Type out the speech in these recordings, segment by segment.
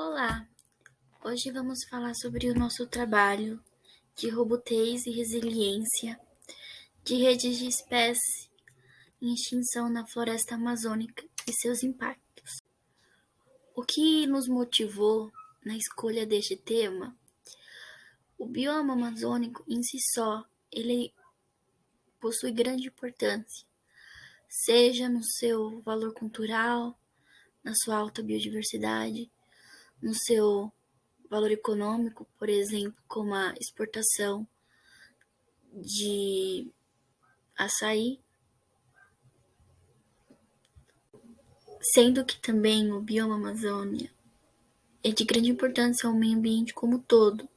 Olá! Hoje vamos falar sobre o nosso trabalho de robustez e resiliência de redes de espécies em extinção na floresta amazônica e seus impactos. O que nos motivou na escolha deste tema? O bioma amazônico em si só, ele possui grande importância, seja no seu valor cultural, na sua alta biodiversidade, no seu valor econômico, por exemplo, como a exportação de açaí, sendo que também o bioma Amazônia é de grande importância ao meio ambiente como um todo,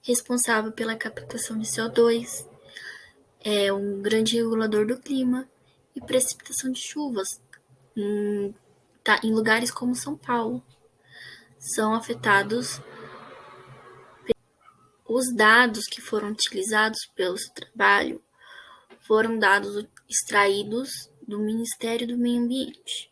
responsável pela captação de CO2, é um grande regulador do clima e precipitação de chuvas em lugares como São Paulo. São afetados. Os dados que foram utilizados pelo seu trabalho foram dados extraídos do Ministério do Meio Ambiente.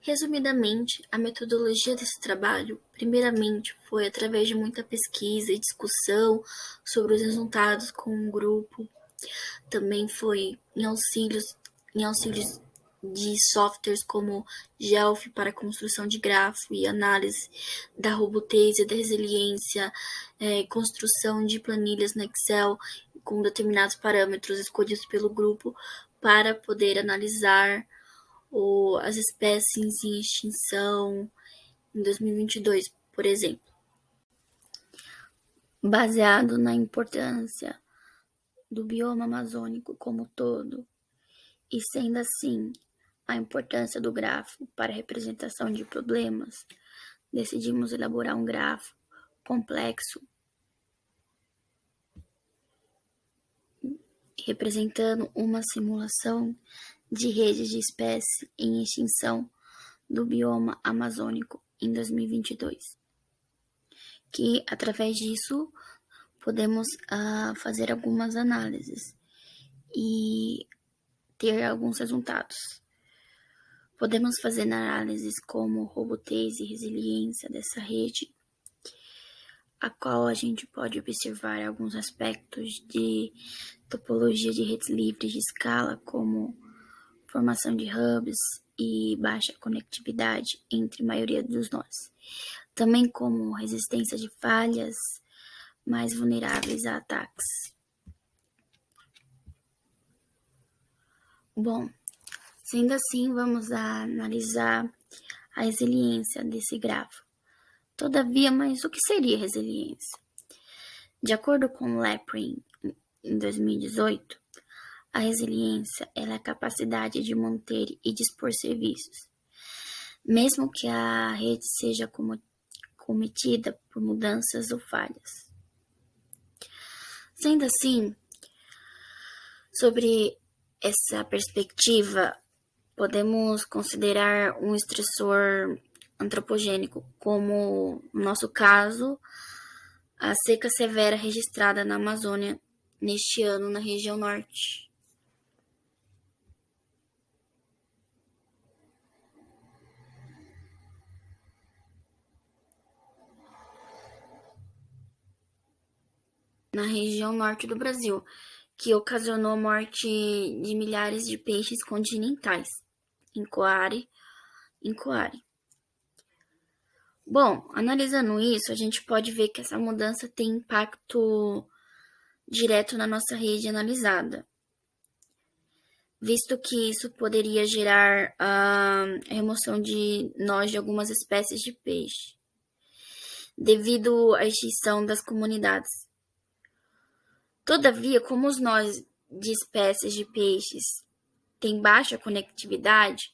Resumidamente, a metodologia desse trabalho, primeiramente, foi através de muita pesquisa e discussão sobre os resultados com um grupo. Também foi em auxílios de softwares como Gelf para construção de grafo e análise da robustez e da resiliência, construção de planilhas no Excel com determinados parâmetros escolhidos pelo grupo para poder analisar as espécies em extinção em 2022, por exemplo. Baseado na importância do bioma amazônico como um todo, e sendo assim a importância do grafo para a representação de problemas, decidimos elaborar um grafo complexo representando uma simulação de redes de espécies em extinção do bioma amazônico em 2022, que através disso podemos fazer algumas análises e ter alguns resultados. Podemos fazer análises como robustez e resiliência dessa rede, a qual a gente pode observar alguns aspectos de topologia de redes livres de escala, como formação de hubs e baixa conectividade entre a maioria dos nós. Também como resistência de falhas, mais vulneráveis a ataques. Bom, sendo assim, vamos analisar a resiliência desse grafo. Todavia, mas o que seria resiliência? De acordo com Leprin, em 2018, a resiliência é a capacidade de manter e dispor serviços, mesmo que a rede seja cometida por mudanças ou falhas. Sendo assim, sobre essa perspectiva, podemos considerar um estressor antropogênico, como, no nosso caso, a seca severa registrada na Amazônia neste ano na região norte. Na região norte do Brasil, que ocasionou a morte de milhares de peixes continentais em Coari. Bom, analisando isso, a gente pode ver que essa mudança tem impacto direto na nossa rede analisada, visto que isso poderia gerar a remoção de nós de algumas espécies de peixe, devido à extinção das comunidades. Todavia, como os nós de espécies de peixes têm baixa conectividade,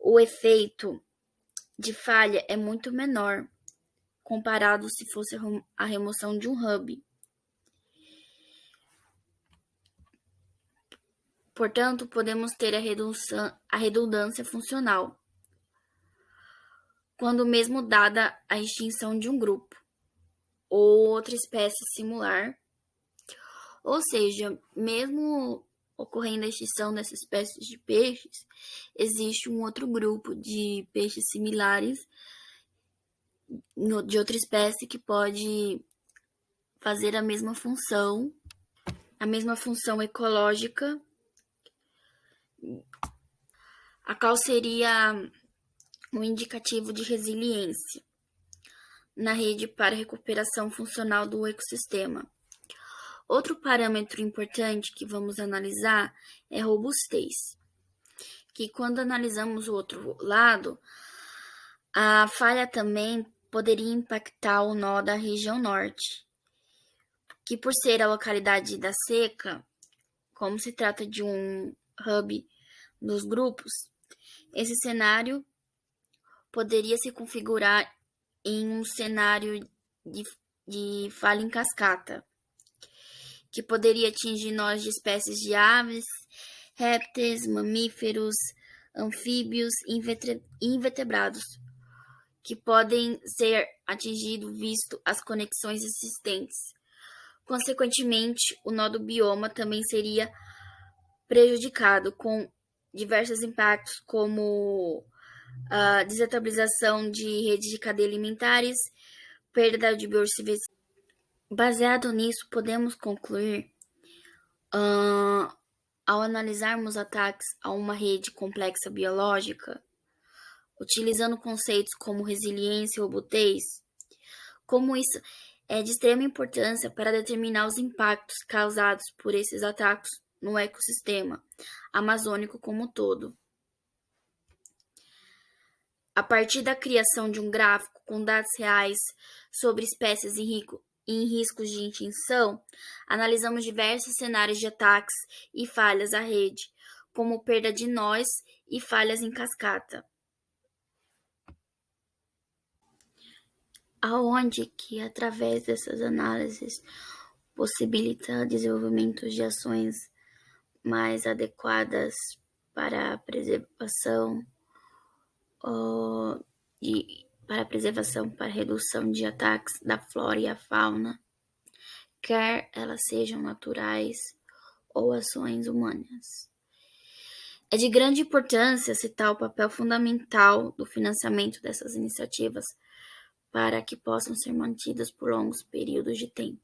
o efeito de falha é muito menor, comparado se fosse a remoção de um hub. Portanto, podemos ter a redundância funcional, quando mesmo dada a extinção de um grupo ou outra espécie similar. Ou seja, mesmo ocorrendo a extinção dessas espécies de peixes, existe um outro grupo de peixes similares de outra espécie que pode fazer a mesma função ecológica, a qual seria um indicativo de resiliência na rede para recuperação funcional do ecossistema. Outro parâmetro importante que vamos analisar é robustez, que quando analisamos o outro lado, a falha também poderia impactar o nó da região norte, que por ser a localidade da seca, como se trata de um hub dos grupos, esse cenário poderia se configurar em um cenário de falha em cascata, que poderia atingir nós de espécies de aves, répteis, mamíferos, anfíbios e invertebrados, que podem ser atingidos visto as conexões existentes. Consequentemente, o nó do bioma também seria prejudicado, com diversos impactos, como a desestabilização de redes de cadeia alimentares, perda de biodiversidade. Baseado nisso, podemos concluir, ao analisarmos ataques a uma rede complexa biológica, utilizando conceitos como resiliência e robustez, como isso é de extrema importância para determinar os impactos causados por esses ataques no ecossistema amazônico como um todo. A partir da criação de um gráfico com dados reais sobre espécies em riscos de extinção, analisamos diversos cenários de ataques e falhas à rede, como perda de nós e falhas em cascata, aonde que, através dessas análises, possibilita o desenvolvimento de ações mais adequadas para a preservação, para a redução de ataques da flora e a fauna, quer elas sejam naturais ou ações humanas. É de grande importância citar o papel fundamental do financiamento dessas iniciativas para que possam ser mantidas por longos períodos de tempo.